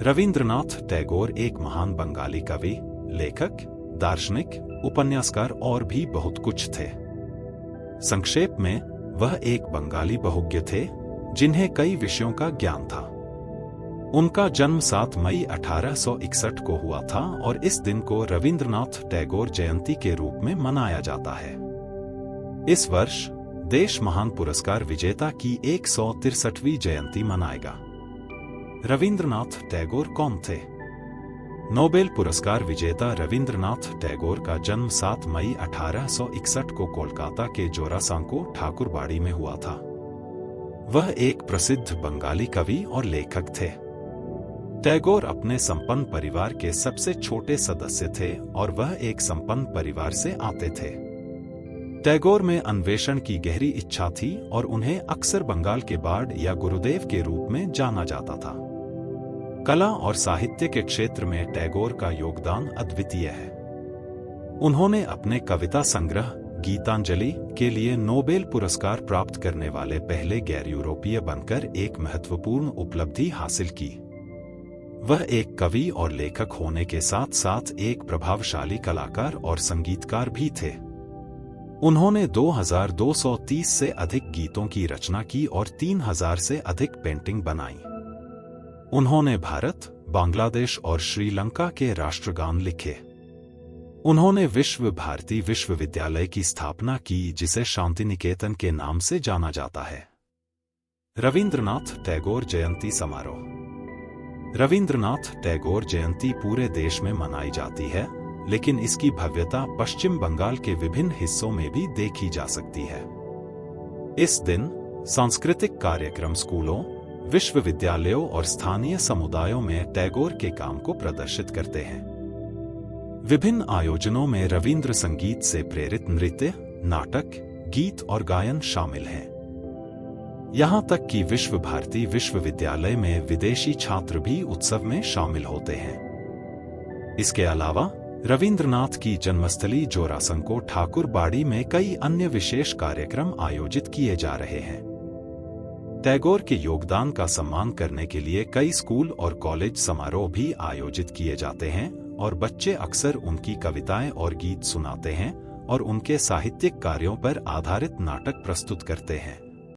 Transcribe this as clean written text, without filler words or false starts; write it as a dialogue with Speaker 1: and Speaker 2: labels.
Speaker 1: रविंद्रनाथ टैगोर एक महान बंगाली कवि, लेखक, दार्शनिक, उपन्यासकार और भी बहुत कुछ थे। संक्षेप में, वह एक बंगाली बहुज्ञ थे जिन्हें कई विषयों का ज्ञान था। उनका जन्म 7 मई 1861 को हुआ था और इस दिन को रविंद्रनाथ टैगोर जयंती के रूप में मनाया जाता है। इस वर्ष देश महान पुरस्कार विजेता की 163वीं जयंती मनाएगा। रविंद्रनाथ टैगोर कौन थे? नोबेल पुरस्कार विजेता रविंद्रनाथ टैगोर का जन्म 7 मई 1861 को कोलकाता के जोरासांको ठाकुरबाड़ी में हुआ था। वह एक प्रसिद्ध बंगाली कवि और लेखक थे। टैगोर अपने संपन्न परिवार के सबसे छोटे सदस्य थे और वह एक संपन्न परिवार से आते थे। टैगोर में अन्वेषण की गहरी इच्छा थी और उन्हें अक्सर बंगाल के बार्ड या गुरुदेव के रूप में जाना जाता था। कला और साहित्य के क्षेत्र में टैगोर का योगदान अद्वितीय है। उन्होंने अपने कविता संग्रह गीतांजलि के लिए नोबेल पुरस्कार प्राप्त करने वाले पहले गैर यूरोपीय बनकर एक महत्वपूर्ण उपलब्धि हासिल की। वह एक कवि और लेखक होने के साथ साथ एक प्रभावशाली कलाकार और संगीतकार भी थे। उन्होंने 2230 से अधिक गीतों की रचना की और 3000 से अधिक पेंटिंग बनाई। उन्होंने भारत, बांग्लादेश और श्रीलंका के राष्ट्रगान लिखे। उन्होंने विश्व भारती विश्वविद्यालय की स्थापना की, जिसे शांति निकेतन के नाम से जाना जाता है। रविंद्रनाथ टैगोर जयंती समारोह। रविंद्रनाथ टैगोर जयंती पूरे देश में मनाई जाती है, लेकिन इसकी भव्यता पश्चिम बंगाल के विभिन्न हिस्सों में भी देखी जा सकती है। इस दिन सांस्कृतिक कार्यक्रम स्कूलों, विश्वविद्यालयों और स्थानीय समुदायों में टैगोर के काम को प्रदर्शित करते हैं। विभिन्न आयोजनों में रविंद्र संगीत से प्रेरित नृत्य, नाटक, गीत और गायन शामिल हैं। यहां तक कि विश्व भारती विश्वविद्यालय में विदेशी छात्र भी उत्सव में शामिल होते हैं। इसके अलावा रविंद्रनाथ की जन्मस्थली जोरासांको ठाकुरबाड़ी में कई अन्य विशेष कार्यक्रम आयोजित किए जा रहे हैं। टैगोर के योगदान का सम्मान करने के लिए कई स्कूल और कॉलेज समारोह भी आयोजित किए जाते हैं और बच्चे अक्सर उनकी कविताएं और गीत सुनाते हैं और उनके साहित्यिक कार्यों पर आधारित नाटक प्रस्तुत करते हैं।